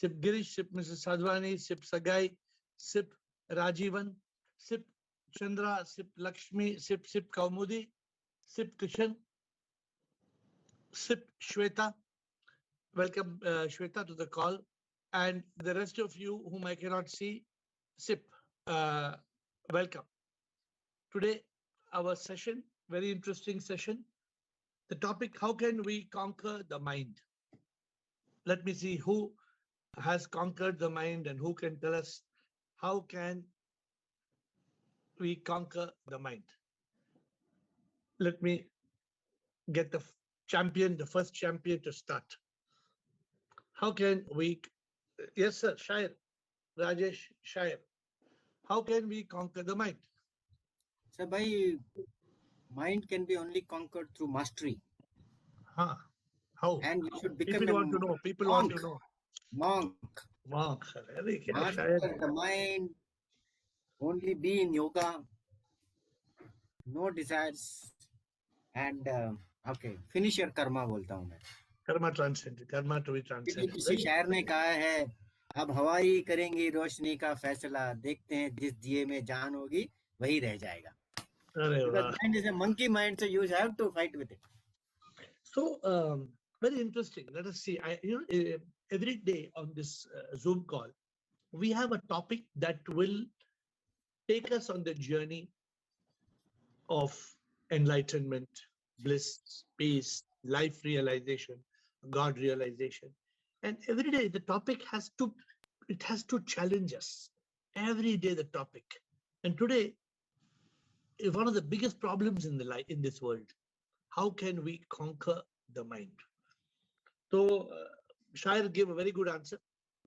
Sip Girish, Sip Mrs. Sadhwani, Sip Sagai, Sip Rajivan, Sip Chandra, Sip Lakshmi, Sip Kaumudi, Sip Kishan, Sip Shweta. Welcome Shweta to the call. And the rest of you whom I cannot see, Sip, welcome. Today, our session, very interesting session. The topic, how can we conquer the mind? Let me see who has conquered the mind and who can tell us how can we conquer the mind. Let me get the champion, the first champion to start. How can we, yes sir, Shair, Rajesh Shair, how can we conquer the mind? So by mind can be only conquered through mastery. Huh. How? And you should become people a want to know. People monk. want to know. Monk. Monk. Master the mind. Only be in yoga. No desires. And okay, finish your karma बोलता हूँ मैं. Karma transcended. Karma to be transcended. किसी शायर ने कहा है, अब हवाई करेंगी रोशनी का फैसला, देखते हैं जिस दिए में जान होगी वही रह जाएगा. Because mind is a monkey mind, so you have to fight with it. So very interesting. Let us see. Every day on this Zoom call, we have a topic that will take us on the journey of enlightenment, bliss, peace, life realization, God realization. And every day the topic has to challenge us. Every day the topic. And today is one of the biggest problems in this world. How can we conquer the mind? So Shair gave a very good answer.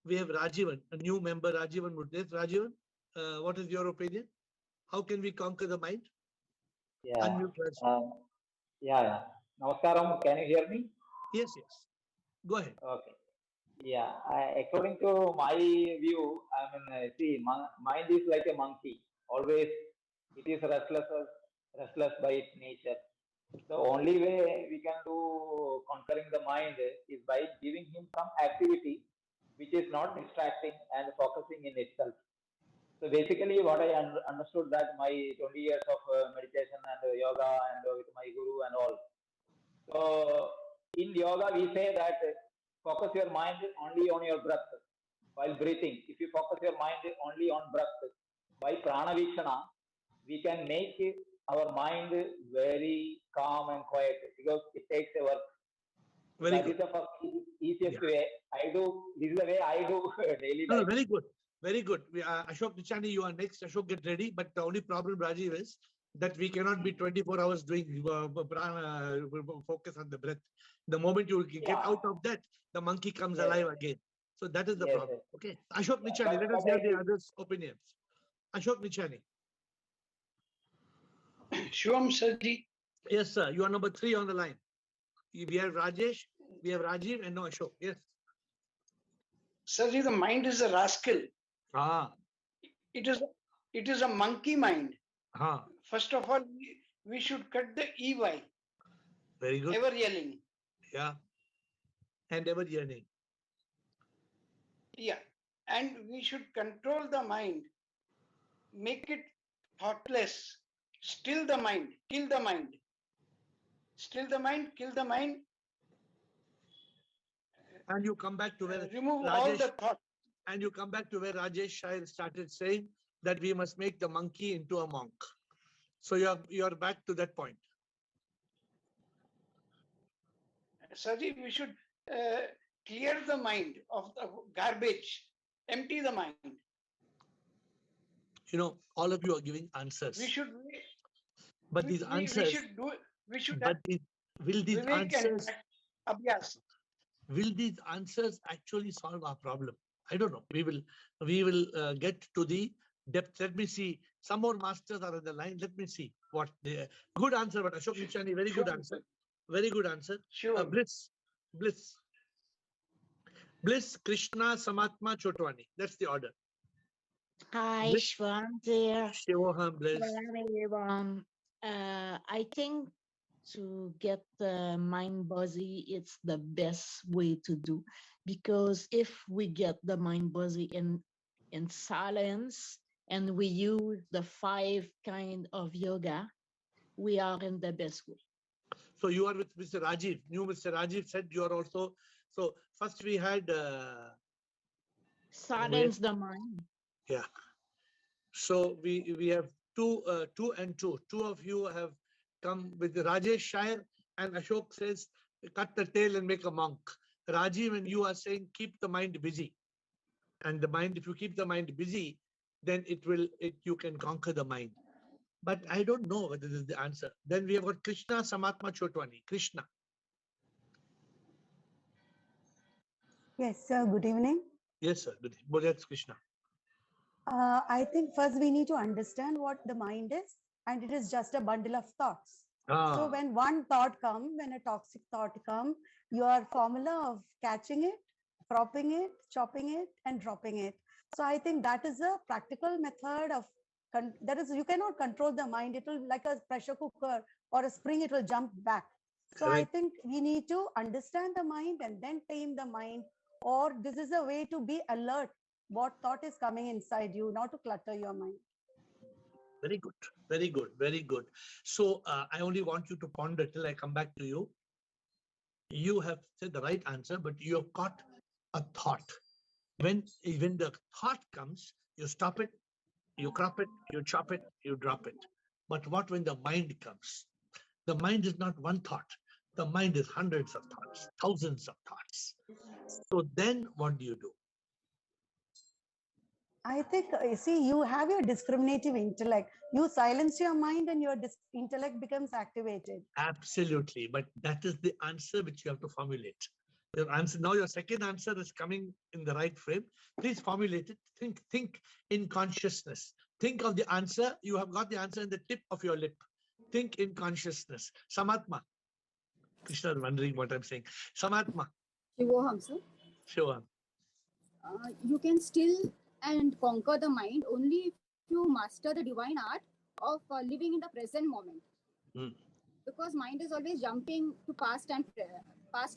We have Rajivan, a new member, Rajivan Murtez. Rajivan, what is your opinion? How can we conquer the mind? Yeah. Yeah. Namaskaram. Can you hear me? Yes. Go ahead. Okay. Yeah. According to my view, see, mind is like a monkey. Always, it is restless by its nature. The only way we can do conquering the mind is by giving him some activity which is not distracting and focusing in itself. So basically what I understood that my 20 years of meditation and yoga and with my guru and all. So in yoga we say that focus your mind only on your breath while breathing. If you focus your mind only on breath, by prana vikshana, we can make our mind very calm and quiet because it takes a work. That is the first easiest way. This is the way I do daily life. Very good. Very good. Ashok Nichani, you are next. Ashok, get ready. But the only problem, Rajiv, is that we cannot be 24 hours doing focus on the breath. The moment you get out of that, the monkey comes alive again. So that is the problem. Okay. Ashok Nichani, let us hear the others' opinions. Ashok Nichani. Shivam Sarji. Yes, sir. You are number 3 on the line. We have Rajesh, we have Rajiv, and no Ashok. Yes. Sarji, the mind is a rascal. It is a monkey mind. First of all, we should cut the EY. Very good. Ever yelling. Yeah. And ever yearning. Yeah. And we should control the mind. Make it thoughtless. Still the mind. Kill the mind. Still the mind. Kill the mind. And you come back to where remove all the thoughts. And you come back to where Rajesh Shair started saying that we must make the monkey into a monk. So you are back to that point. Saji, we should clear the mind of the garbage, empty the mind. All of you are giving answers. We should. But these answers. We should. But will these answers? Will these answers actually solve our problem? I don't know. We will get to the depth. Let me see. Some more masters are on the line. Let me see what the good answer. But Ashok Nichani, very good answer. Very good answer. Sure. Bliss, Krishna, Samatma, Chotwani. That's the order. Hi, Shwan there. Shivoham, Bliss. I think to get the mind busy, it's the best way to do. Because if we get the mind busy in silence and we use the 5 kind of yoga, we are in the best way. So you are with Mr. Rajiv. New Mr. Rajiv said you are also. So first we had Silence the mind. Yeah. So we have two and two. Two of you have come with Rajesh Shire, and Ashok says cut the tail and make a monk. Rajiv and you are saying keep the mind busy. And the mind, if you keep the mind busy, then you can conquer the mind. But I don't know whether this is the answer. Then we have got Krishna Samatma Chotwani. Krishna. Yes, sir. Good evening. Yes, sir. Good. Well, that's Krishna. I think first we need to understand what the mind is, and it is just a bundle of thoughts. So when one thought comes, when a toxic thought comes, your formula of catching it, cropping it, chopping it, and dropping it. So I think that is a practical method of that is, you cannot control the mind. It will, like a pressure cooker or a spring, it will jump back. So I think we need to understand the mind and then tame the mind, or this is a way to be alert what thought is coming inside you, not to clutter your mind. Very good, very good, very good. So I only want you to ponder till I come back to you. You have said the right answer, but you have caught a thought. When the thought comes, you stop it, you crop it, you chop it, you drop it. But what when the mind comes? The mind is not one thought. The mind is hundreds of thoughts, thousands of thoughts. So then what do you do? I think, see, you have your discriminative intellect. You silence your mind and your intellect becomes activated. Absolutely. But that is the answer which you have to formulate. Your answer, now your second answer is coming in the right frame. Please formulate it. Think in consciousness. Think of the answer. You have got the answer in the tip of your lip. Think in consciousness. Samatma. Krishna is wondering what I'm saying. Samatma. Shivoham, sir. Sure. You can still and conquer the mind only if you master the divine art of living in the present moment. Because mind is always jumping to past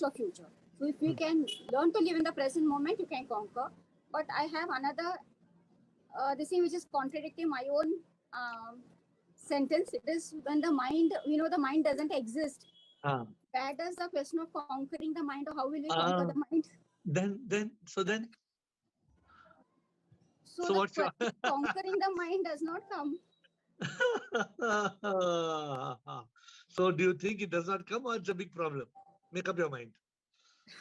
or future. So if we can learn to live in the present moment, you can conquer. But I have another this thing which is contradicting my own sentence. It is when the mind, the mind doesn't exist. Where does the question of conquering the mind, or how will we conquer the mind? So what's conquering the mind does not come. So do you think it does not come, or it's a big problem? Make up your mind.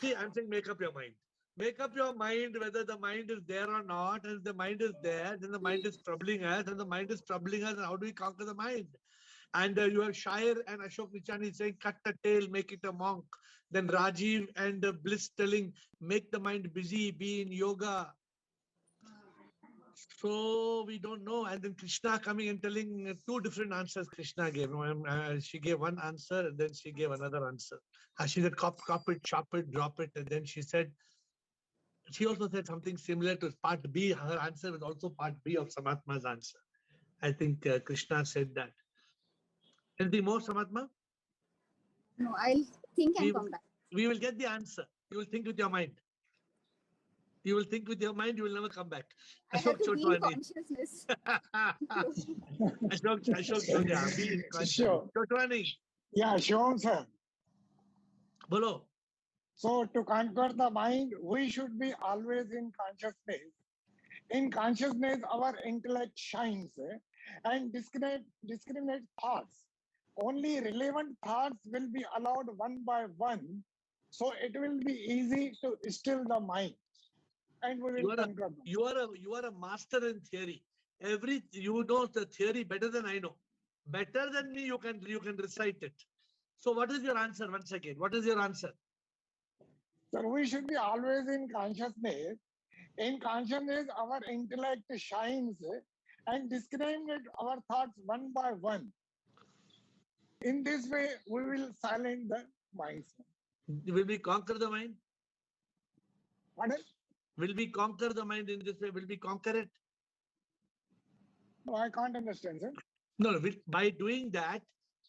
See, I'm saying make up your mind. Make up your mind whether the mind is there or not. And if the mind is there, then the mind is troubling us. And the mind is troubling us. And how do we conquer the mind? And you have Shire and Ashok Nichani saying, cut the tail, make it a monk. Then Rajiv and Bliss telling, make the mind busy, be in yoga. So we don't know. And then Krishna coming and telling two different answers Krishna gave. She gave one answer and then she gave another answer. She said, crop it, chop it, drop it. And then she also said something similar to part B. Her answer was also part B of Samatma's answer. I think Krishna said that. Anything more, Samatma? No, I'll think and come back. We will get the answer. You will think with your mind. You will think with your mind, you will never come back. I have to be in consciousness. Ashok, be in consciousness. Sure. Chotwani. Yeah, sure, sir. Bolo. So to conquer the mind, we should be always in consciousness. In consciousness, our intellect shines and discriminate thoughts. Only relevant thoughts will be allowed one by one. So it will be easy to still the mind. And we will conquer them. You are a master in theory. You know the theory better than I know. Better than me, you can recite it. So what is your answer once again? What is your answer? So we should be always in consciousness. In consciousness, our intellect shines and discriminate our thoughts one by one. In this way, we will silence the mind. Will we conquer the mind? Pardon? Will we conquer the mind in this way? Will we conquer it? No, I can't understand, sir. No, by doing that,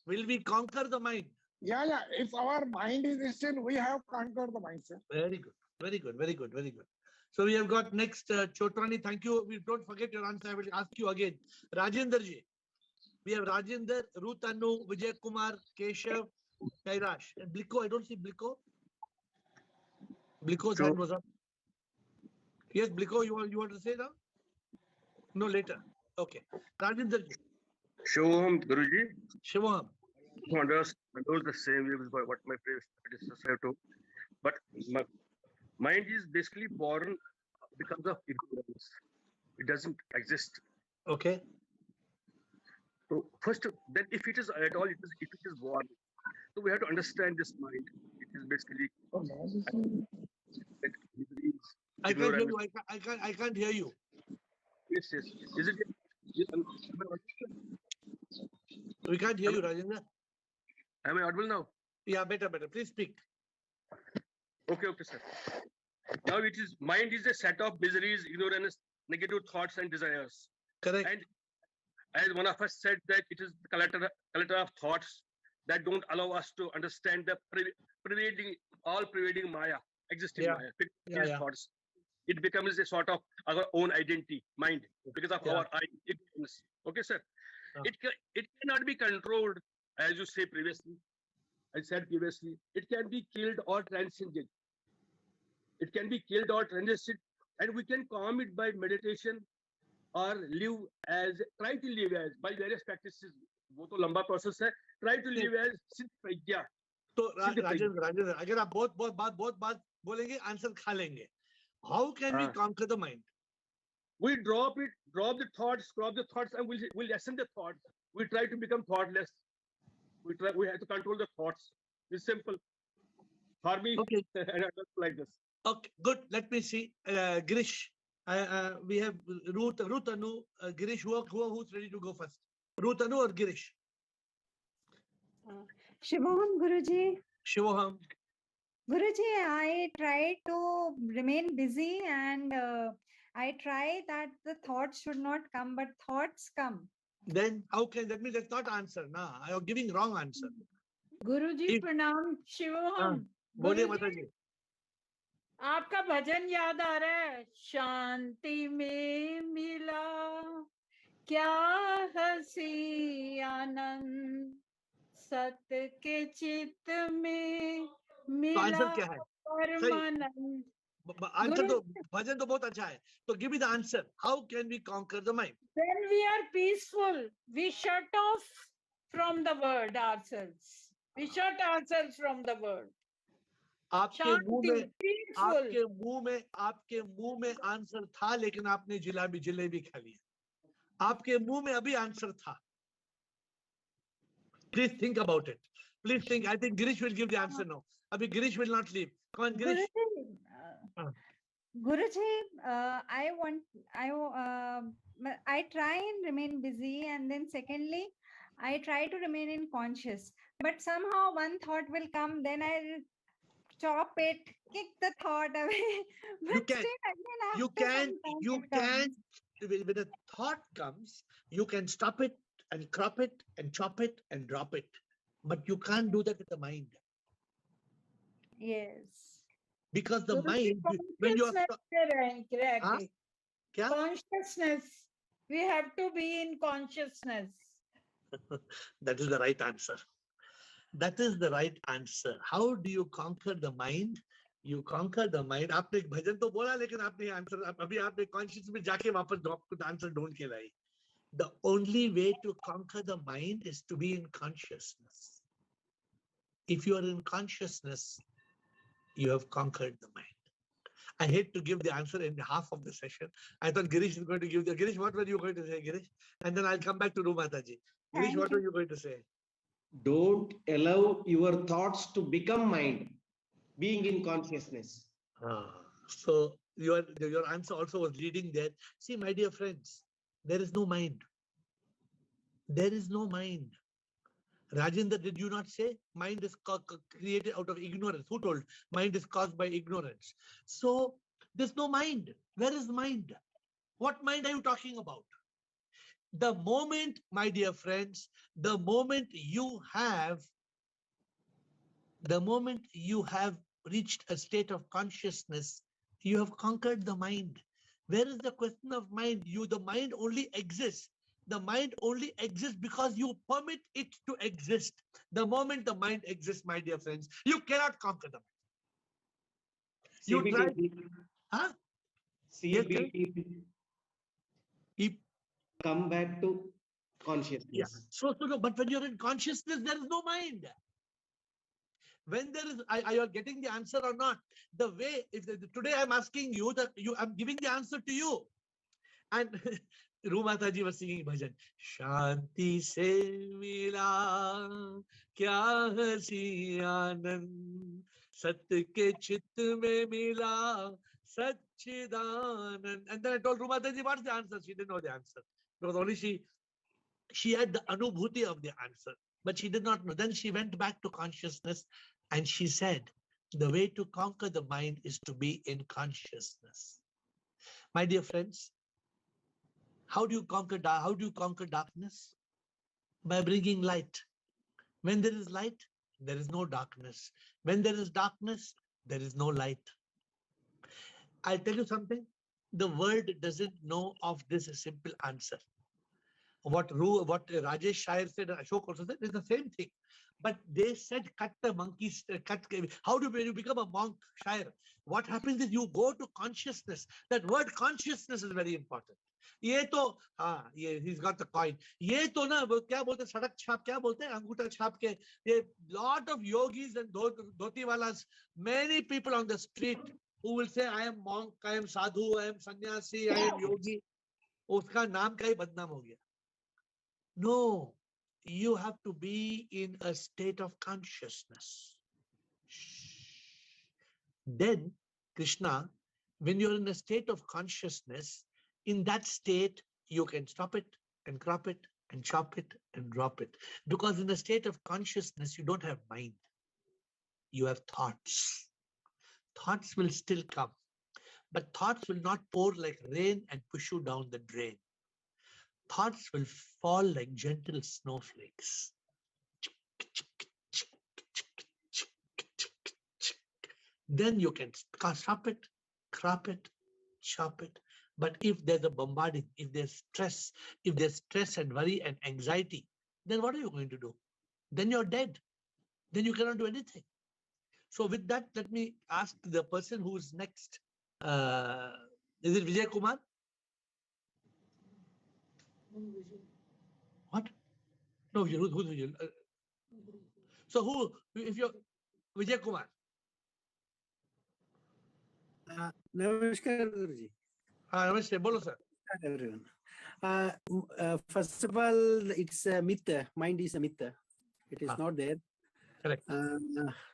will we conquer the mind? Yeah. If our mind is still, we have conquered the mind, sir. Very good. Very good. Very good. Very good. So we have got next Chotrani. Thank you. We don't forget your answer. I will ask you again. Rajendra ji. We have Rajendra, Ruth Anu, Vijay Kumar, Keshav, Kairash. And Bliko. I don't see Bliko. Bliko's hand was up. Yes, Bliko, you want to say now? No, later. Okay. Rajendra ji. Shivoham, Guruji. Shivoham. I know the same way with what my previous predecessor have told. But mind is basically born because of ignorance. It doesn't exist. Okay. So first, then if it is at all, if it is born, so we have to understand this mind. It is basically. I can't hear you. I can't hear you. Yes. Is it? We can't hear you, Rajendra. Am I audible now? Yeah, better. Please speak. Okay, sir. Now it is mind is a set of miseries, ignorance, negative thoughts and desires. Correct. And as one of us said that it is the collector of thoughts that don't allow us to understand the pervading Maya, existing Maya, thoughts. It becomes a sort of our own identity, mind, because of our ignorance. Okay, sir. It cannot be controlled, as you say previously. I said previously, it can be killed or transcended. It can be killed or transcended, and we can calm it by meditation or try to live as by various practices. वो तो लंबा process है. Try to live as सिद्ध प्रज्ञा. तो राजेंद्र, अगर आप बहुत बात बोलेंगे, आंसर खा लेंगे. How can we conquer the mind? We drop the thoughts, and we'll lessen the thoughts. We try to become thoughtless. We have to control the thoughts. It's simple. For me, okay. Like this. Okay, good. Let me see. Girish, we have Ruth Anu, Girish, who's ready to go first? Ruth Anu or Girish? Shivoham, Guruji. Shivoham. Guruji, I try to remain busy and I try that the thoughts should not come, but thoughts come. Then how can that mean that's not answer? Nah, I am giving wrong answer. Guruji, pranam, Shivoham. बोलिए माता जी. आपका भजन याद आ रहा है. शांति में मिला क्या हंसी आनंद, सत्य के चित्त में मिला. आंसर क्या है? परमानंद. आंसर तो भजन तो बहुत अच्छा है. तो give me the answer. How can we conquer the mind? When we are peaceful, we shut off from the world ourselves. We shut ourselves from the world. आपके मुंह में आंसर था, लेकिन आपने जलेबी खा लिया. आपके मुंह में अभी आंसर था. Please think about it. Please think. I think Girish will give the answer now. Abhi Girish will not leave. Come on, Girish. Guruji, I try and remain busy, and then secondly, I try to remain in conscious. But somehow one thought will come, then I'll stop it, kick the thought away. But you can. When a thought comes, you can stop it and crop it and chop it and drop it. But you can't do that with the mind. Yes. Because the mind, when you are consciousness, we have to be in consciousness. That is the right answer. That is the right answer. How do you conquer the mind? You conquer the mind. आपने एक भजन तो बोला, लेकिन आपने answer अभी आपने conscious में जाके वापस आंसर ढूंढ के लाई. The only way to conquer the mind is to be in consciousness. If you are in consciousness, you have conquered the mind. I hate to give the answer in half of the session. I thought Girish is going to give the Girish. What were you going to say, Girish? And then I'll come back to Rumataji. Girish, what were you going to say? Don't allow your thoughts to become mind. Being in consciousness. So your answer also was leading there. See, my dear friends, there is no mind. There is no mind. Rajendra, did you not say mind is created out of ignorance? Who told? Mind is caused by ignorance. So there's no mind. Where is mind? What mind are you talking about? The moment, my dear friends, the moment you have The moment you have reached a state of consciousness, you have conquered the mind. Where is the question of mind? The mind only exists. The mind only exists because you permit it to exist. The moment the mind exists, my dear friends, you cannot conquer the mind. You try. Huh? CBT. Come back to consciousness. Yeah. So no, but when you're in consciousness, there is no mind. When there is, are you getting the answer or not? The way, today I'm asking you that I'm giving the answer to you. And Rumata ji was singing bhajan. Shanti se mila kya hasi anand, sat ke chit mein mila satchidanand. And then I told Rumata ji, what's the answer? She didn't know the answer. Because only she had the anubhuti of the answer, but she did not know. Then she went back to consciousness and she said, the way to conquer the mind is to be in consciousness. My dear friends, how do you conquer darkness? By bringing light. When there is light, there is no darkness. When there is darkness, there is no light. I'll tell you something. The world doesn't know of this simple answer. What Rajesh Shair said, Ashok also said, is the same thing. But they said, cut the monkeys, how do you become a monk, Shair? What happens is you go to consciousness. That word consciousness is very important. He's got the coin. Ye to na, kya bolte, sadak chhap, kya bolte, anguta chhap ke, lot of yogis and dhotiwalas, many people on the street who will say, I am monk, I am sadhu, I am sannyasi, I am yogi. Uska naam ka hi badnaam ho gaya. No, you have to be in a state of consciousness. Then, Krishna, when you're in a state of consciousness, in that state, you can stop it and crop it and chop it and drop it. Because in a state of consciousness, you don't have mind. You have thoughts. Thoughts will still come, but thoughts will not pour like rain and push you down the drain. Thoughts will fall like gentle snowflakes. Then you can stop it, crop it, chop it. But if there's a bombarding, if there's stress and worry and anxiety, then what are you going to do? Then you're dead. Then you cannot do anything. So with that, let me ask the person who's next. Is it Vijay Kumar? What? No, who's Vijay? So who, if you're Vijay Kumar? Namaskar, Guruji. Namaste, bolo sir. Everyone. First of all, it's a myth. Mind is a myth. It is not there. Correct.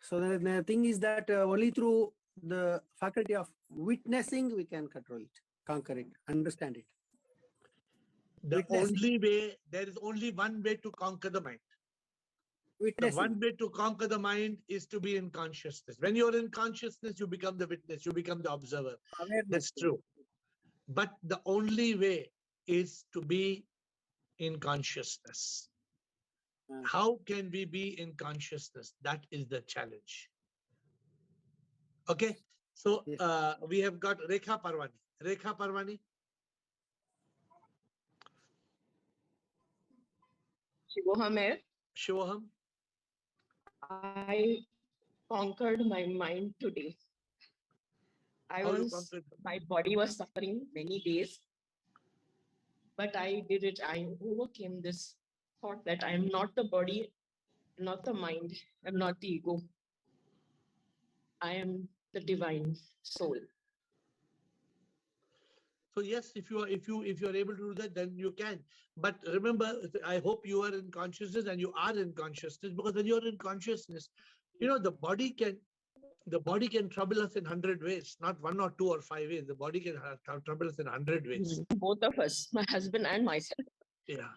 So the thing is that only through the faculty of witnessing we can control it, conquer it, understand it. There is only one way to conquer the mind. Witnessing. The one way to conquer the mind is to be in consciousness. When you're in consciousness, you become the witness, you become the observer. Awareness. That's true. But the only way is to be in consciousness. How can we be in consciousness? That is the challenge. Okay. So we have got Rekha Parwani. Rekha Parwani. Shivoham. Shivoham. I conquered my mind today. My body was suffering many days, but I did it. I overcame this thought that I am not the body, not the mind, I'm not the ego. I am the divine soul. So yes, if you are able to do that, then you can. But remember, I hope you are in consciousness and you are in consciousness, because when you are in consciousness, you know, the body can trouble us in 100 ways, not 1 or 2 or 5 ways. The body can trouble us in 100 ways. Both of us, my husband and myself. Yeah,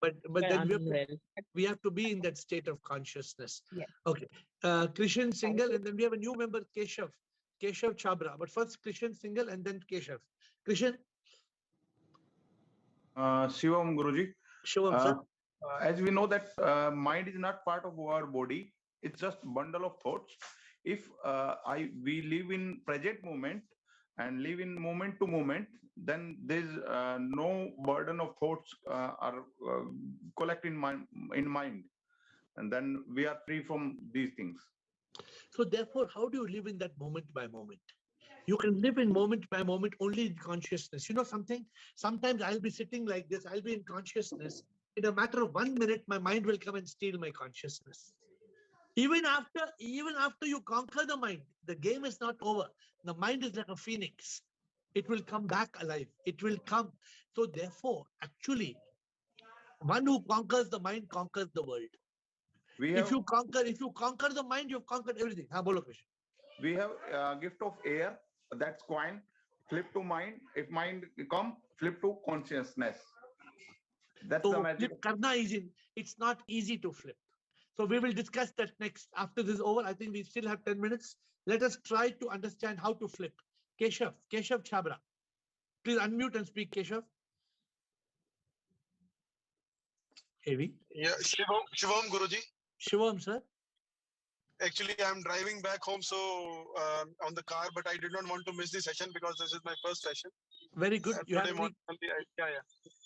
but then we have to be in that state of consciousness. Yeah. Okay, Krishan Singhal, and then we have a new member, Keshav Chabra. But first Krishan Singhal and then Keshav. Krishan. Shivam Guruji. Shivam, sir. As we know that mind is not part of our body, it's just bundle of thoughts. If we live in present moment and live in moment to moment, then there's no burden of thoughts are collect in mind, and then we are free from these things. So therefore, how do you live in that moment by moment? You can live in moment by moment only in consciousness. You know something? Sometimes I'll be sitting like this, I'll be in consciousness. In a matter of 1 minute, my mind will come and steal my consciousness. Even after you conquer the mind, the game is not over. The mind is like a phoenix. It will come back alive. It will come. So therefore, actually, one who conquers the mind conquers the world. If you conquer the mind, you've conquered everything. We have a gift of AiR, that's coin. Flip to mind. If mind come, flip to consciousness. That's so the magic. Flip karna it's not easy to flip. So we will discuss that next. After this is over, I think we still have 10 minutes. Let us try to understand how to flip. Keshav Chabra. Please unmute and speak, Keshav. Heavy. Yeah, Shivam Guruji. Shivam, sir. Actually, I'm driving back home, so on the car, but I did not want to miss the session because this is my first session. Very good. Yeah. Guruji,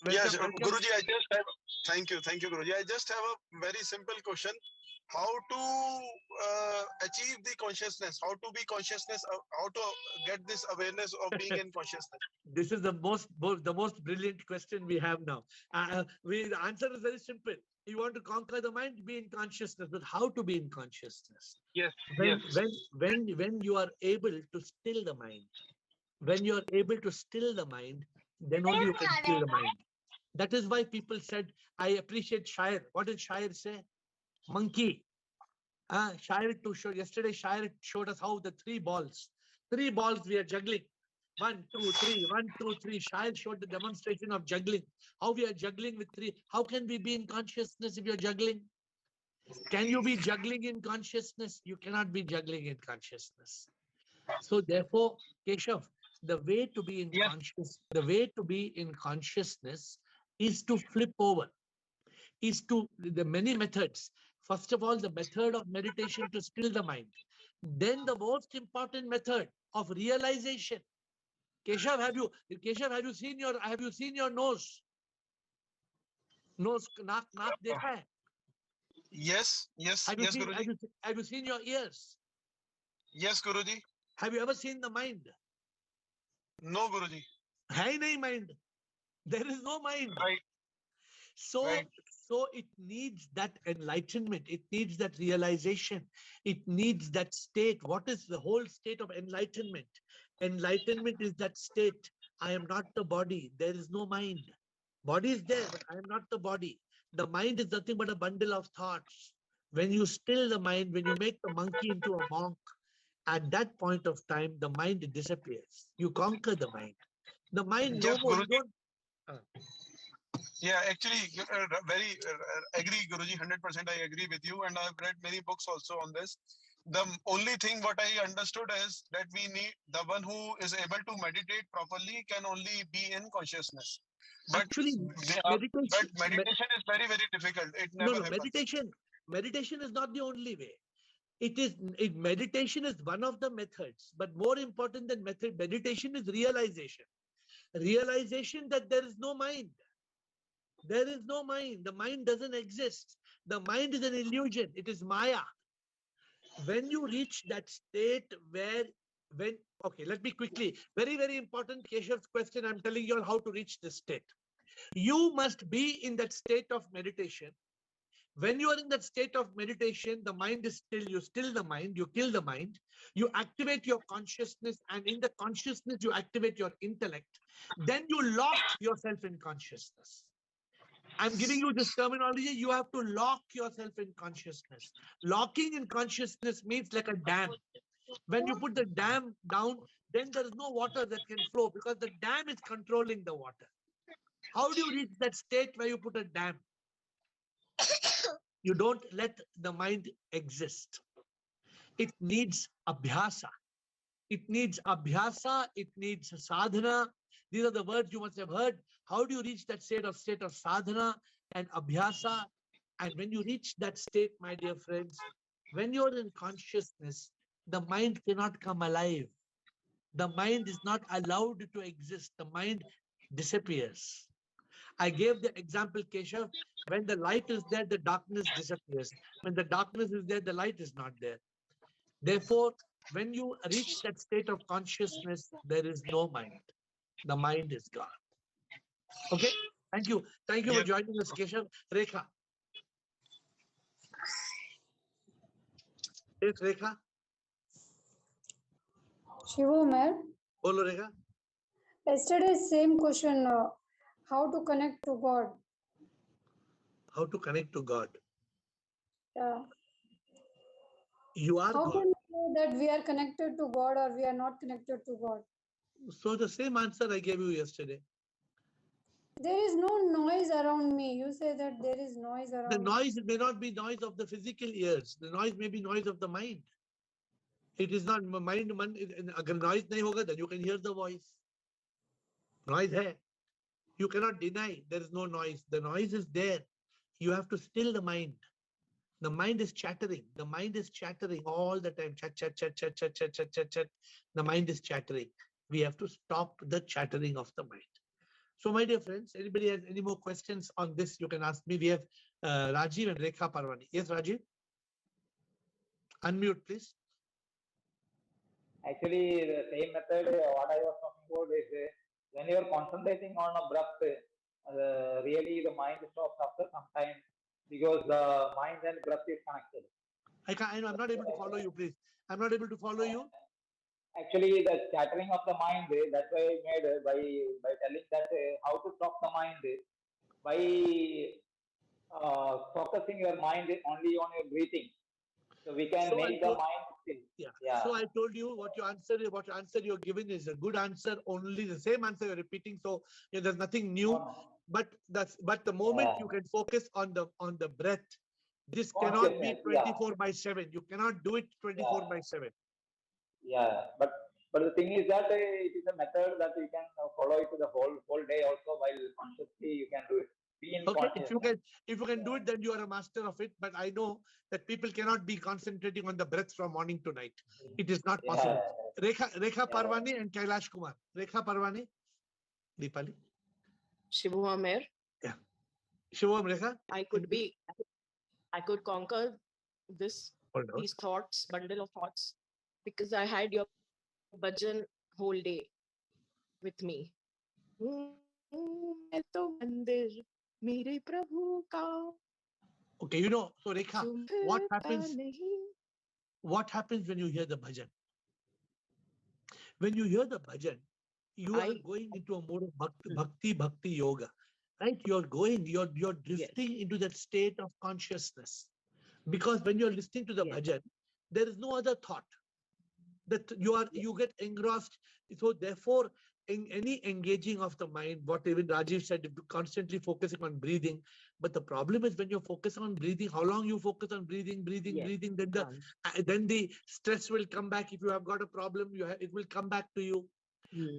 I just have. Thank you, Guruji. I just have a very simple question: how to achieve the consciousness? How to be consciousness? How to get this awareness of being in consciousness? This is the most brilliant question we have now. The answer is very simple. You want to conquer the mind, be in consciousness. But how to be in consciousness? Yes. When you are able to still the mind, then only you can still the mind. That is why people said, I appreciate Shair. What did Shair say? Monkey. Yesterday Shair showed us how the three balls we are juggling. 1, 2, 3, 1, 2, 3. Shair showed the demonstration of juggling. How we are juggling with 3. How can we be in consciousness if you're juggling? Can you be juggling in consciousness? You cannot be juggling in consciousness. So therefore, Keshav, the way to be in consciousness is to flip over. The many methods. First of all, the method of meditation to still the mind. Then the most important method of realization. Keshav, have you seen your nose? Nose, naak dekha hai? Yes, Guruji. Have you seen your ears? Yes, Guruji. Have you ever seen the mind? No, Guruji. Hai nahi mind. There is no mind. Right. So it needs that enlightenment. It needs that realization. It needs that state. What is the whole state of enlightenment? Enlightenment is that state. I am not the body. There is no mind. Body is there, but I am not the body. The mind is nothing but a bundle of thoughts. When you still the mind, when you make the monkey into a monk, at that point of time, the mind disappears. You conquer the mind. The mind no more. Yeah, actually, very agree, Guruji. 100% I agree with you, and I've read many books also on this. The only thing what I understood is that we need the one who is able to meditate properly can only be in consciousness. But actually, meditation is very, very difficult. It never happens. Meditation is not the only way. Meditation is one of the methods, but more important than meditation is realization. Realization that there is no mind. There is no mind. The mind doesn't exist. The mind is an illusion. It is Maya. When you reach that state okay, let me quickly, very, very important Keshav's question. I'm telling you all how to reach this state. You must be in that state of meditation. When you are in that state of meditation, the mind is still, you still the mind, you kill the mind, you activate your consciousness, and in the consciousness, you activate your intellect. Then you lock yourself in consciousness. I'm giving you this terminology. You have to lock yourself in consciousness. Locking in consciousness means like a dam. When you put the dam down, then there is no water that can flow because the dam is controlling the water. How do you reach that state where you put a dam? You don't let the mind exist. It needs abhyasa. It needs abhyasa. It needs sadhana. These are the words you must have heard. How do you reach that state of sadhana and abhyasa? And when you reach that state, my dear friends, When you're in consciousness, the mind cannot come alive. The mind is not allowed to exist. The mind disappears. I gave the example, Keshav, when the light is there, the darkness disappears. When the darkness is there, the light is not there. Therefore, when you reach that state of consciousness, there is no mind. The mind is gone. Okay? Thank you. Thank you for joining us, Keshav. Rekha. Yes, Rekha. Shivomer. Bolo, Rekha. Yesterday, same question. How to connect to God? How to connect to God? Yeah. You are How God. can we know that we are connected to God or we are not connected to God? So the same answer I gave you yesterday. There is no noise around me. You say that there is noise around The noise may not be noise of the physical ears. The noise may be noise of the mind. It is not mind. Agar noise nahi hoga, then you can hear the voice. Noise hai. You cannot deny there is no noise. The noise is there. You have to still the mind. The mind is chattering. The mind is chattering all the time. Chat, chat, chat, chat, chat, chat, chat, chat, chat. The mind is chattering. We have to stop the chattering of the mind. So, my dear friends, anybody has any more questions on this, you can ask me. We have Rajiv and Rekha Parwani. Yes, Rajiv? Unmute, please. Actually, the same method, what I was talking about is when you are concentrating on a breath, really the mind stops after some time because the mind and breath is connected. I'm not able to follow you, please. I'm not able to follow you. Actually, the chattering of the mind, that's why I made by telling that how to stop the mind by focusing your mind only on your breathing. So we can make the mind still. Yeah. So I told you what answer you're given is a good answer, only the same answer you're repeating. So there's nothing new. But the moment you can focus on the breath, this cannot be 24/7. You cannot do it 24/7. Yeah, but the thing is that it is a method that you can follow it the whole day also, while consciously you can do it. Okay, if you can do it, then you are a master of it. But I know that people cannot be concentrating on the breath from morning to night. It is not possible. Rekha Parwani and Kailash Kumar. Rekha Parwani, Deepali. Shivam AiR. Yeah. Shivam, Rekha. I could conquer these thoughts, bundle of thoughts, because I had your bhajan whole day with me. Okay, so Rekha, what happens when you hear the bhajan? When you hear the bhajan, you are going into a mode of bhakti yoga, right? You're drifting into that state of consciousness, because when you're listening to the bhajan, there is no other thought that you get engrossed. So therefore, in any engaging of the mind, what even Rajiv said, constantly focusing on breathing. But the problem is when you focus on breathing, how long you focus on breathing, then the stress will come back. If you have got a problem, it will come back to you.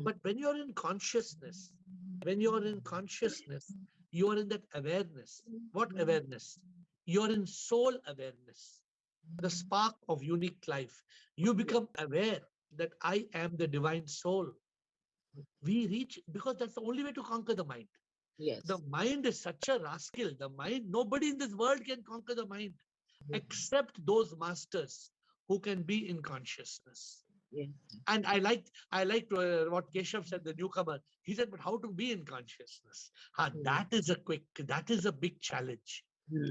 But when you're in consciousness, you are in that awareness. What awareness? You're in soul awareness, the spark of unique life. You become aware that I am the divine soul. We reach, because that's the only way to conquer the mind. Yes. The mind is such a rascal. The mind, nobody in this world can conquer the mind except those masters who can be in consciousness. Yes. And I liked what Keshav said, the newcomer. He said, but how to be in consciousness? That is a big challenge,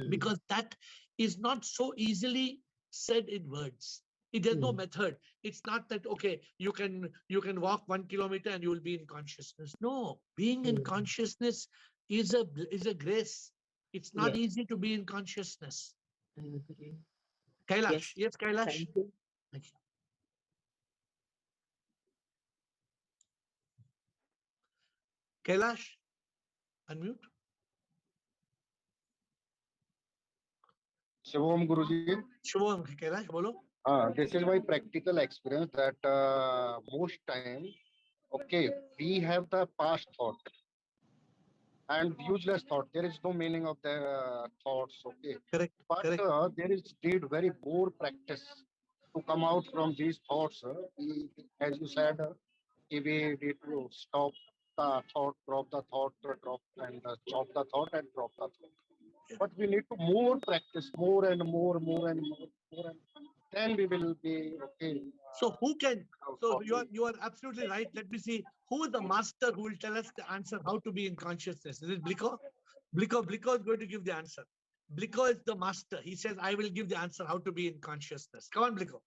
because that is not so easily said in words. There's no method. It's not that, okay, you can walk 1 kilometer and you will be in consciousness. No, being in consciousness is a grace. It's not easy to be in consciousness. Kailash. Yes, Kailash. Thank you. Thank you. Kailash, unmute. Shivam Guruji. Shivam, Kailash, bolo. This is my practical experience that most time, okay, we have the past thought and useless thought. There is no meaning of the thoughts. Okay. Correct. But Correct. There is need very more practice to come out from these thoughts. As you said, we need to stop the thought, drop the thought, drop and stop the thought and drop the thought. But we need to more practice, more and more, more and more, more and then we will be okay. So who can? So you are absolutely right. Let me see who is the master who will tell us the answer how to be in consciousness. Is it Bliko? Bliko is going to give the answer. Bliko is the master. He says, I will give the answer how to be in consciousness. Come on, Bliko.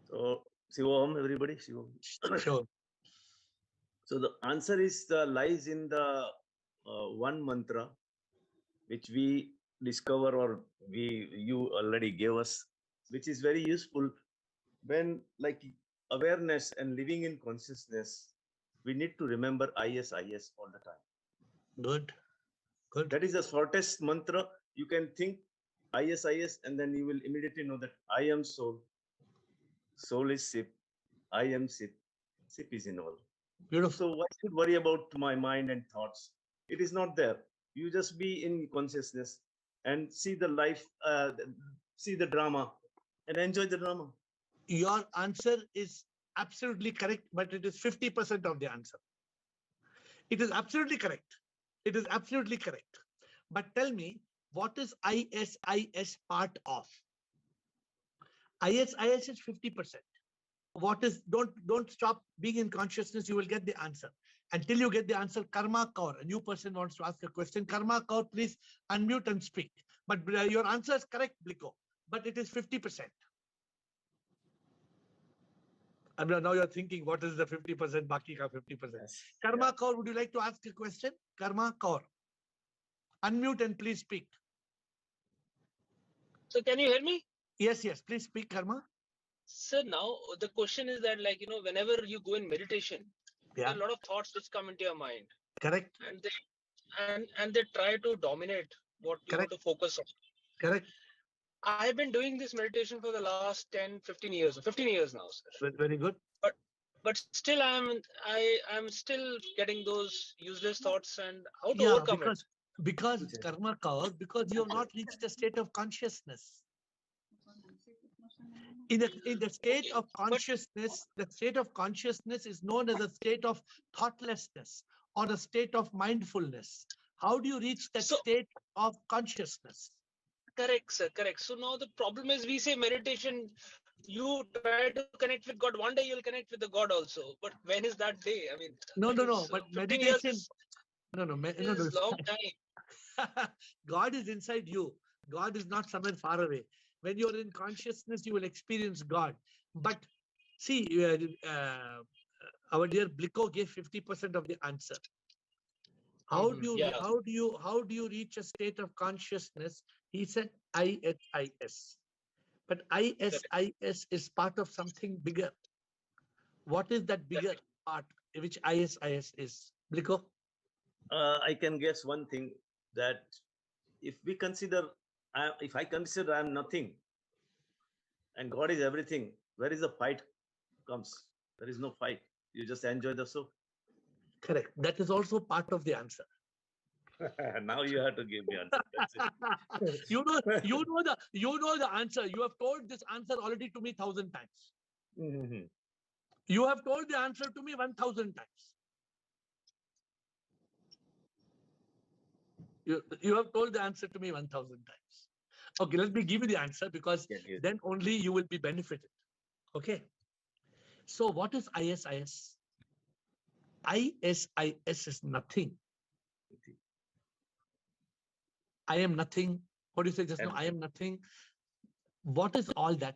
So, Shivom, everybody, Shivom. Sure. So the answer is lies in the one mantra, which we discover or you already gave us, which is very useful when like awareness and living in consciousness. We need to remember IS all the time. Good. Good. That is the shortest mantra. You can think IS, and then you will immediately know that I am soul. Soul is Sip. I am Sip. Sip is in all. Beautiful. So why should worry about my mind and thoughts? It is not there. You just be in consciousness and see the life, see the drama and enjoy the drama. Your answer is absolutely correct, but it is 50% of the answer. It is absolutely correct. It is absolutely correct. But tell me, what is ISIS part of? ISIS is 50%. What is, don't stop being in consciousness, you will get the answer. Until you get the answer, Karma Kaur, a new person wants to ask a question. Karma Kaur, please unmute and speak. But your answer is correct, Bliko, but it is 50%. I mean, now you're thinking, what is the 50%? Baki ka 50%. Yes. Karma Kaur, would you like to ask a question? Karma Kaur. Unmute and please speak. So can you hear me? Yes, please speak, Karma. Sir, now the question is that, like, whenever you go in meditation, there are a lot of thoughts which come into your mind. Correct. And they try to dominate what you want to focus on. Correct. I've been doing this meditation for the last 15 years now, sir. Very good. But still I'm still getting those useless thoughts, and how to overcome it. Because Karma Kaur, because you have not reached a state of consciousness. In the state of consciousness, the state of consciousness is known as a state of thoughtlessness or a state of mindfulness. How do you reach that state of consciousness? Correct, sir. Correct. So now the problem is, we say meditation, you try to connect with God. One day you'll connect with the God also. But when is that day? I mean, no. But meditation, no. Long time. God is inside you. God is not somewhere far away. When you're in consciousness, you will experience God. But see, our dear Bliko gave 50% of the answer. How do you reach a state of consciousness? He said ISIS. But ISIS is part of something bigger. What is that bigger part which ISIS is? Bliko? I can guess one thing, that if I consider I am nothing and God is everything, where is the fight comes? There is no fight. You just enjoy the show. Correct. That is also part of the answer. Now you have to give the answer. That's it. you know the answer. You have told this answer already to me 1,000 times. Mm-hmm. You have told the answer to me 1,000 times. You have told the answer to me 1,000 times. Okay, let me give you the answer, because then only you will be benefited. Okay. So what is ISIS? ISIS is nothing. I am nothing. What do you say just now? I am nothing. What is all that?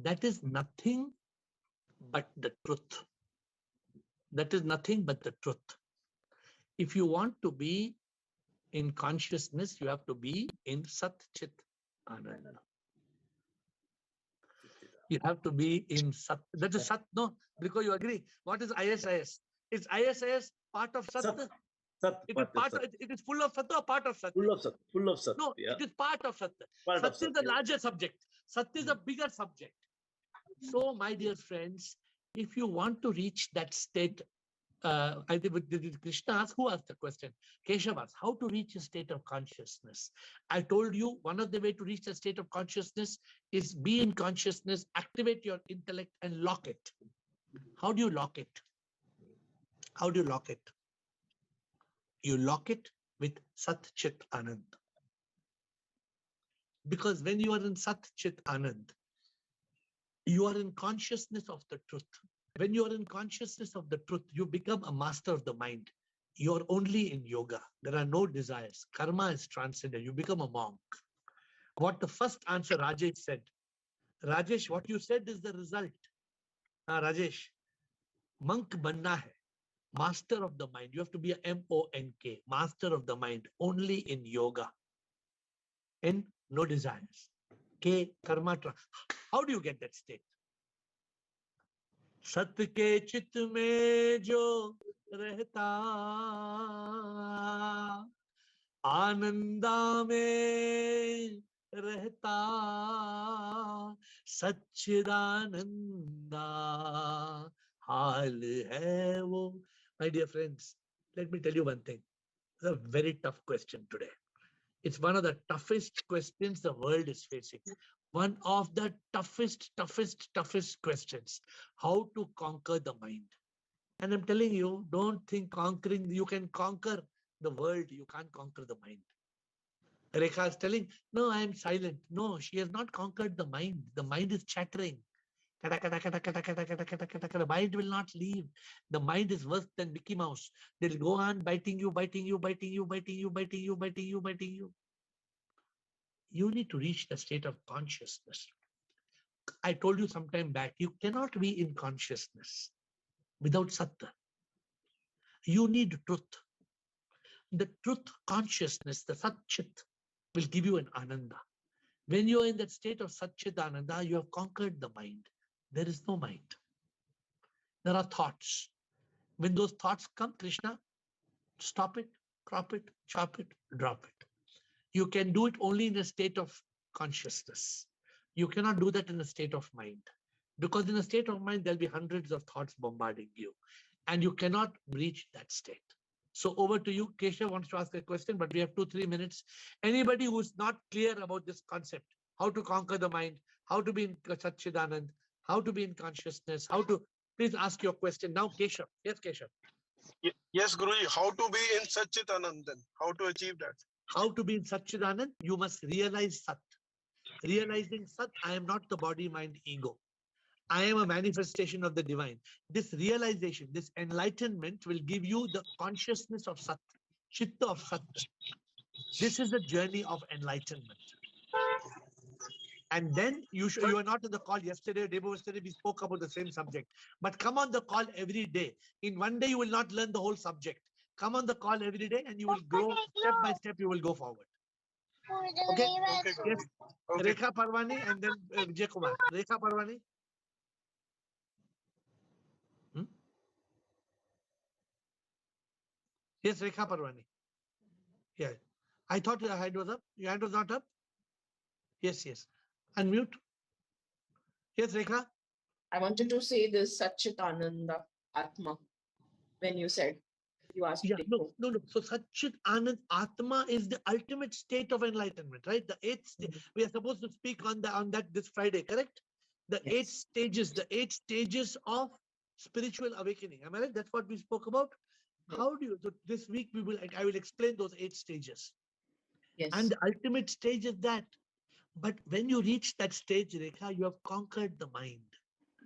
That is nothing but the truth. That is nothing but the truth. If you want to be in consciousness, you have to be in Sat Chit Ananda. You have to be in Sat. That is Sat, no? Because you agree. What is ISIS? Is ISIS part of Sat? It is full of Sat or part of Sat? Full of Sat. No, yeah. It is part of Sat. Sat is the larger subject. Sat is a bigger subject. So, my dear friends, if you want to reach that state I think did Krishna ask? Who asked the question? Keshav asked, how to reach a state of consciousness? I told you one of the way to reach a state of consciousness is be in consciousness, activate your intellect and lock it. How do you lock it? How do you lock it? You lock it with Sat Chit Anand. Because when you are in Sat Chit Anand, you are in consciousness of the truth. When you are in consciousness of the truth, you become a master of the mind. You are only in yoga. There are no desires. Karma is transcended. You become a monk. What the first answer Rajesh said. Rajesh, what you said is the result. Rajesh, monk banna hai. Master of the mind. You have to be a M-O-N-K. Master of the mind. Only in yoga. N, no desires. K, karma. How do you get that state? सत्य के चित्त में जो रहता आनंदा में रहता सच्चिदानंदा हाल है वो. My dear friends, let me tell you one thing. It's a very tough question today. It's one of the toughest questions the world is facing. One of the toughest questions. How to conquer the mind. And I'm telling you, don't think conquering, you can conquer the world, you can't conquer the mind. Rekha is telling, no, I am silent. No, she has not conquered the mind. The mind is chattering. The mind will not leave. The mind is worse than Mickey Mouse. They'll go on biting you. You need to reach the state of consciousness. I told you some time back, you cannot be in consciousness without sattva. You need truth. The truth consciousness, the Sat-Chit, will give you an Ananda. When you are in that state of Sat-Chit Ananda, you have conquered the mind. There is no mind. There are thoughts. When those thoughts come, Krishna, stop it, crop it, chop it, drop it. You can do it only in a state of consciousness. You cannot do that in a state of mind. Because in a state of mind, there'll be hundreds of thoughts bombarding you. And you cannot reach that state. So over to you. Keshav wants to ask a question, but we have 2-3 minutes. Anybody who's not clear about this concept, how to conquer the mind, how to be in Satchidanand, how to be in consciousness, how to, please ask your question now, Keshav. Yes, Keshav. Yes, Guruji, how to be in Satchidanand then? How to achieve that? How to be in Satchidanand? You must realize Sat. Realizing Sat, I am not the body, mind, ego. I am a manifestation of the divine. This realization, this enlightenment will give you the consciousness of Sat, Chitta of Sat. This is the journey of enlightenment. And then you were not in the call yesterday or day before yesterday, we spoke about the same subject. But come on the call every day. In one day, you will not learn the whole subject. Come on the call every day and you will grow step by step, you will go forward. Okay? Yes. Okay. Rekha Parwani and then Vijay Kumar. Rekha Parwani. Yes, Rekha Parwani. Yeah. I thought your hand was up. Your hand was not up? Yes, yes. Unmute. Yes, Rekha. I wanted to say this Satchitananda Atma when you said, you asked. Yeah, no. So Satchit Anand Atma is the ultimate state of enlightenment, right? The 8th stage. We are supposed to speak on that this Friday, correct? The 8 stages, the 8 stages of spiritual awakening. Am I right? That's what we spoke about. How do you? So this week I will explain those 8 stages. Yes. And the ultimate stage is that. But when you reach that stage, Rekha, you have conquered the mind.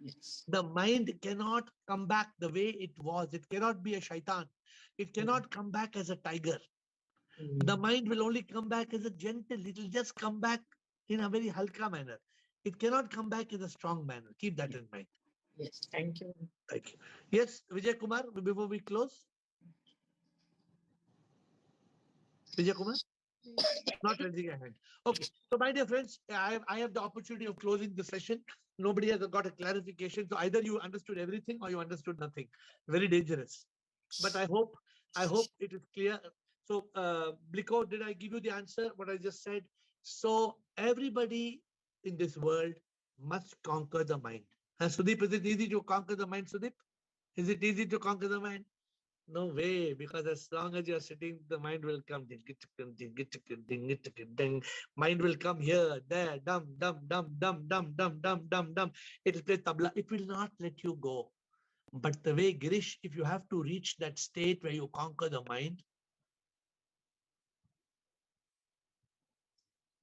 Yes. The mind cannot come back the way it was. It cannot be a shaitan. It cannot come back as a tiger. The mind will only come back as a gentle. It will just come back in a very halka manner. It cannot come back in a strong manner. Keep that in mind. Yes, thank you. Thank you. Yes, Vijay Kumar, before we close. Vijay Kumar? Not raising a hand. Okay. So my dear friends, I have the opportunity of closing the session. Nobody has got a clarification. So either you understood everything or you understood nothing. Very dangerous. But I hope it is clear. So Bliko, did I give you the answer? What I just said? So everybody in this world must conquer the mind. And Sudeep, is it easy to conquer the mind, Sudeep? Is it easy to conquer the mind? No way, because as long as you're sitting, the mind will come. Mind will come here, there, dum, dum, dum, dum, dum, dum, dum, dum, dum. It will play tabla. It will not let you go. But the way, Girish, if you have to reach that state where you conquer the mind,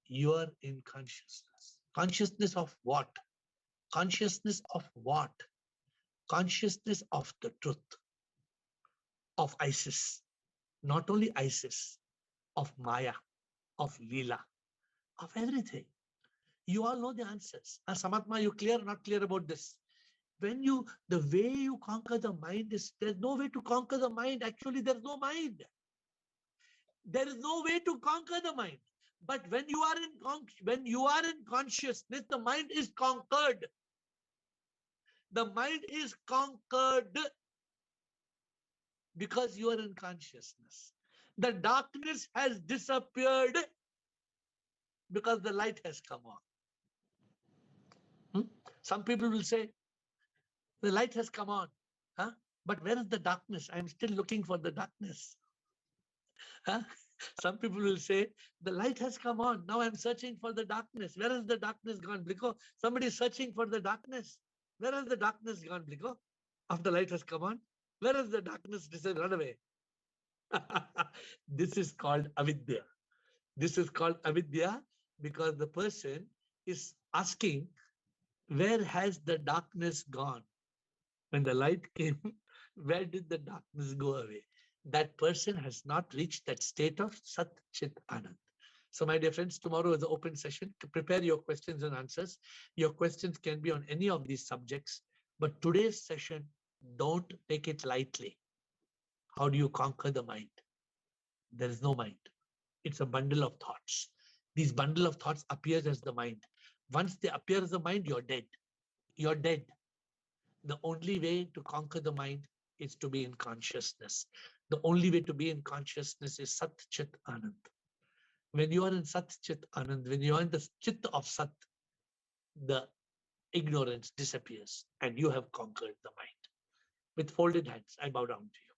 you are in consciousness. Consciousness of what? Consciousness of what? Consciousness of the truth, of Isis. Not only Isis, of Maya, of Leela, of everything. You all know the answers. Samatma, you clear or not clear about this? When you, the way you conquer the mind is, there's no way to conquer the mind. Actually, there's no mind. There is no way to conquer the mind. But when you are in consciousness, the mind is conquered. The mind is conquered because you are in consciousness. The darkness has disappeared because the light has come on. Some people will say, the light has come on. Huh? But where is the darkness? I'm still looking for the darkness. Huh? Some people will say, the light has come on. Now I'm searching for the darkness. Where has the darkness gone? Bliko, somebody is searching for the darkness. Where has the darkness gone, Bliko? After light has come on, where has the darkness decided? Run away. This is called avidya. This is called avidya because the person is asking, where has the darkness gone? When the light came, where did the darkness go away? That person has not reached that state of Sat Chit Anand. So my dear friends, tomorrow is the open session. Prepare your questions and answers. Your questions can be on any of these subjects. But today's session, don't take it lightly. How do you conquer the mind? There is no mind. It's a bundle of thoughts. These bundle of thoughts appears as the mind. Once they appear as the mind, you're dead. You're dead. The only way to conquer the mind is to be in consciousness. The only way to be in consciousness is Sat Chit Anand. When you are in Sat Chit Anand, when you are in the Chit of Sat, the ignorance disappears and you have conquered the mind. With folded hands, I bow down to you.